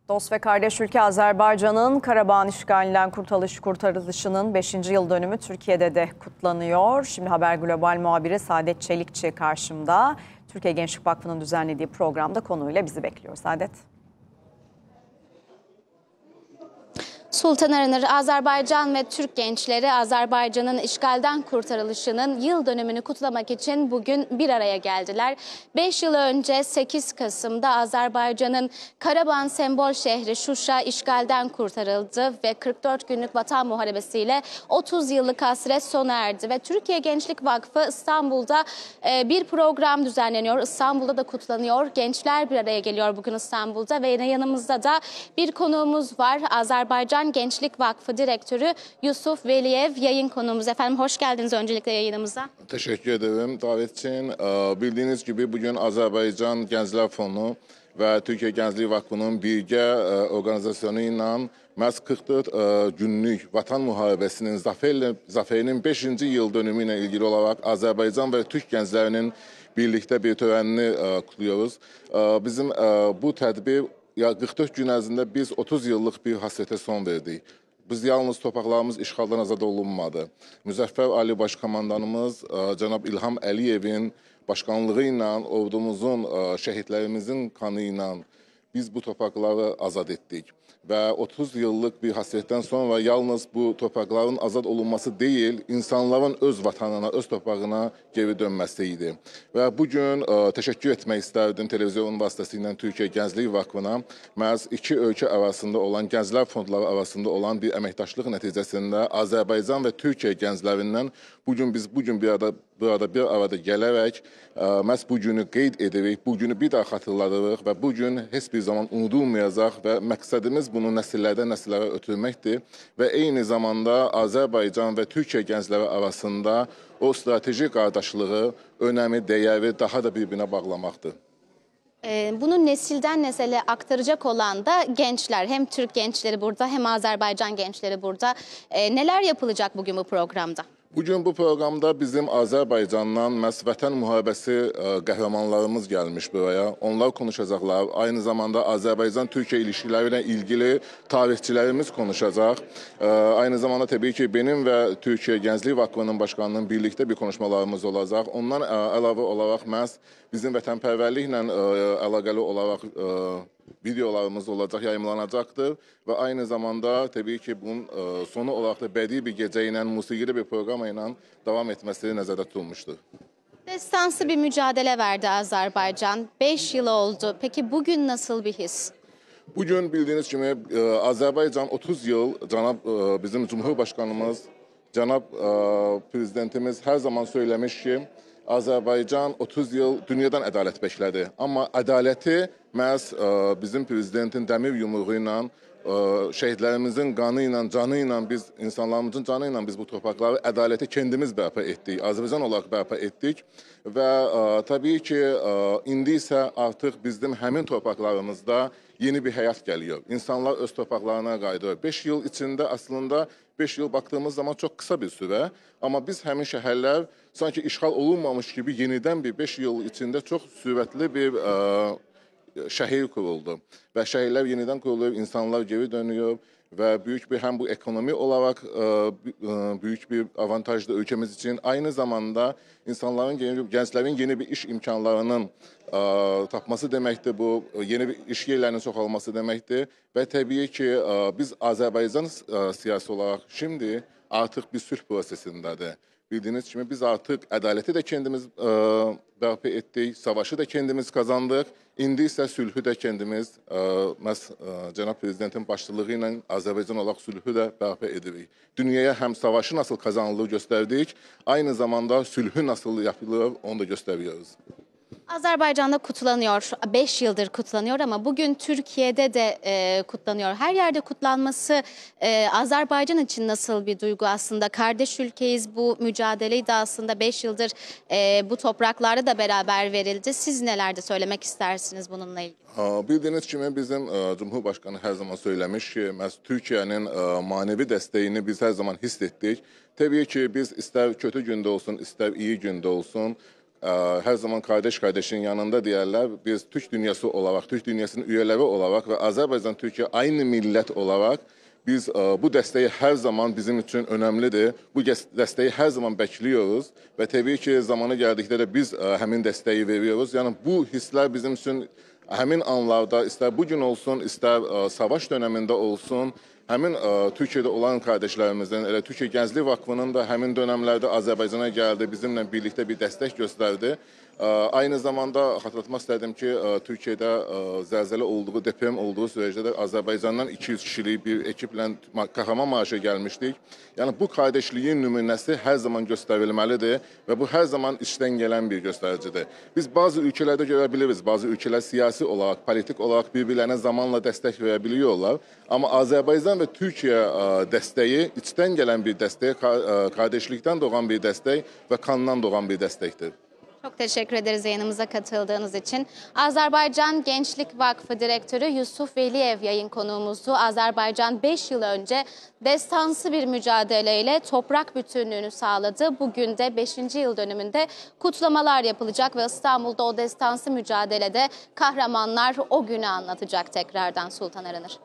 Dost ve kardeş ülke Azerbaycan'ın Karabağ işgalinden kurtarılışının 5. yıl dönümü Türkiye'de de kutlanıyor. Şimdi Haber Global muhabiri Saadet Çelikçi karşımda. Türkiye Gençlik Vakfı'nın düzenlediği programda konuyla bizi bekliyor. Saadet. Sultan Aranır, Azerbaycan ve Türk gençleri Azerbaycan'ın işgalden kurtarılışının yıl dönümünü kutlamak için bugün bir araya geldiler. 5 yıl önce 8 Kasım'da Azerbaycan'ın Karabağ sembol şehri Şuşa işgalden kurtarıldı ve 44 günlük Vatan Muharebesi'yle 30 yıllık hasret sona erdi. Ve Türkiye Gençlik Vakfı İstanbul'da bir program düzenleniyor. İstanbul'da da kutlanıyor. Gençler bir araya geliyor bugün İstanbul'da ve yanımızda da bir konuğumuz var. Azerbaycan Gençlik Vakfı Direktörü Yusuf Veliyev yayın konuğumuz. Efendim hoş geldiniz öncelikle yayınımıza. Teşekkür ederim davet için. Bildiğiniz gibi bugün Azerbaycan Gençler Fonu ve Türkiye Gençlik Vakfı'nın birgə organizasyonu ilə məhz 44 günlük Vatan Müharibəsinin zaferinin 5. yıl dönümü ilə ilgili olarak Azerbaycan ve Türk gençlerinin birlikte bir törenini kutluyoruz. Bizim bu tədbir 44 gün ərzində biz 30 yıllık bir hasrete son verdik. Biz yalnız torpaqlarımız işğaldan azad olunmadı. Müzəffər Ali Başkomandanımız cənab İlham Əliyevin başkanlığı ilə, ordumuzun, şəhidlərimizin kanı ilə biz bu torpaqları azad etdik. Ve 30 yıllık bir hasretten sonra yalnız bu toprakların azad olunması değil, insanların öz vatanına, öz toprağına geri dönmesiydi. Ve bugün teşekkür etmek isterdim televizyon vasıtasıyla Türkiye Gençlik Vakfı'na. Məhz iki ölkə arasında olan, gençler fondları arasında olan bir əməkdaşlıq nəticəsində Azerbaycan ve Türkiye gençlerinden biz bir arada gelerek məhz bu günü qeyd edirik, bu günü bir daha xatırladırıq ve bu gün heç bir zaman unudulmayacaq ve məqsədimiz bunu nəsillərdən nəsillərə ötürməkdir və eyni zamanda Azərbaycan və Türkiyə gəncləri arasında o strateji qardaşlığı, önəmi, dəyəri daha da bir-birinə bağlamaqdır. Bunu nesilden nesile aktaracak olan da gençler. Hem Türk gençleri burada hem Azerbaycan gençleri burada. Neler yapılacak bugün bu programda? Bugün bu programda bizim Azərbaycandan məhz Vətən müharibəsi qəhrəmanlarımız gəlmiş buraya. Onlar konuşacaqlar. Aynı zamanda Azərbaycan-Türkiyə ilişkiləri ilə ilgili tarihçilərimiz konuşacaq. Aynı zamanda tabii ki benim ve Türkiye Gençlik Vakfı'nın başkanının birlikte bir konuşmalarımız olacaq. Ondan əlavə olaraq məhz bizim vətənpərvərliklə əlaqəli olaraq videolarımız olacaq, yayımlanacaqdır ve aynı zamanda tabii ki bunun sonu olarak da bədii bir gecə ilə, musiqili bir program ilə devam etmesi nəzərdə tutulmuşdur. Destansı bir mücadele verdi Azerbaycan. 5 yıl oldu. Peki bugün nasıl bir his? Bugün bildiğiniz gibi Azerbaycan 30 yıl bizim Cumhurbaşkanımız, Cənab Prezidentimiz her zaman söylemiş ki Azerbaycan 30 yıl dünyadan adalet beklədi. Ama adaleti məhz bizim prezidentin dəmir yumruğu ilə, şehitlerimizin qanı ilə, canı ilə, insanlarımızın canı ilə biz bu torpaqları adaleti kendimiz bərpa etdik. Azerbaycan olarak bərpa etdik. Və tabii ki indi isə artıq bizim həmin torpaqlarımızda yeni bir həyat geliyor. İnsanlar öz torpaqlarına qayıdır. 5 yıl içinde aslında 5 yıl baktığımız zaman çok kısa bir süre. Ama biz həmin şəhərlər sanki işğal olunmamış gibi yeniden bir 5 yıl içinde çok sürətli bir şehir kuruldu. Ve şehirler yeniden kuruluyor, insanlar geri dönüyor. Ve büyük bir hem bu ekonomi olarak büyük bir avantajlı ülkemiz için aynı zamanda gençlerin yeni bir iş imkanlarının tapması demektir bu. Yeni bir iş yerlerinin çoxalması demektir. Ve tabii ki biz Azerbaycan siyasi olarak şimdi artık bir sülh prosesindedir. Bildiğiniz gibi biz artık adaleti de kendimiz bərpa ettik, savaşı da kendimiz kazandık. İndi ise sülhü de kendimiz, Cənab Prezidentin başçılığı ilə Azerbaycan olarak sülhü de bərpa edirik. Dünyaya hem savaşı nasıl kazanıldığı gösterdik, aynı zamanda sülhü nasıl yapılır onu da gösteriyoruz. Azerbaycan'da kutlanıyor, 5 yıldır kutlanıyor ama bugün Türkiye'de de kutlanıyor. Her yerde kutlanması Azerbaycan için nasıl bir duygu aslında? Kardeş ülkeyiz, bu mücadeleyi de aslında 5 yıldır bu topraklarda da beraber verildi. Siz neler de söylemek istersiniz bununla ilgili? Bildiğiniz gibi bizim Cumhurbaşkanı her zaman söylemiş ki Türkiye'nin manevi desteğini biz her zaman hissettik. Tabii ki biz ister kötü günde olsun, ister iyi günde olsun, Her zaman kardeş kardeşin yanında deyərlər. Biz Türk dünyası olarak, Türk dünyasının üyeleri olarak ve Azerbaycan Türkiye aynı millet olarak biz bu dəstəyi hər zaman bizim için önemlidir. Bu dəstəyi hər zaman bekliyoruz ve tabii ki zamanı geldikdə də biz həmin dəstəyi veriyoruz. Yani bu hisler bizim için həmin anlarda, ister bugün olsun, ister savaş döneminde olsun, həmin Türkiye'de olan kardeşlerimizin, Türkiye Gənclik Vakfı'nın da həmin dönemlerde Azerbaycan'a geldi, bizimle birlikte bir destek gösterdi. Aynı zamanda hatırlatmak istedim ki Türkiye'de zəlzələ olduğu, deprem olduğu sürece de Azerbaycan'dan 200 kişilik bir ekiple Kahramanmaraş'a gelmiştik. Yani bu kardeşliğin nümunəsi her zaman gösterilmelidir ve bu her zaman içten gelen bir göstericidir. Biz bazı ülkelerde görebiliriz, bazı ülkeler siyasi olarak, politik olarak birbirlerine zamanla destek verebiliyorlar. Ama Azerbaycan ve Türkiye desteği içten gelen bir destek, kardeşlikten doğan bir destek ve kandan doğan bir destektir. Çok teşekkür ederiz yayınımıza katıldığınız için. Azerbaycan Gençlik Vakfı Direktörü Yusuf Veliyev yayın konuğumuzdu. Azerbaycan 5 yıl önce destansı bir mücadeleyle toprak bütünlüğünü sağladı. Bugün de 5. yıl dönümünde kutlamalar yapılacak ve İstanbul'da o destansı mücadelede kahramanlar o günü anlatacak tekrardan Sultan Aranır.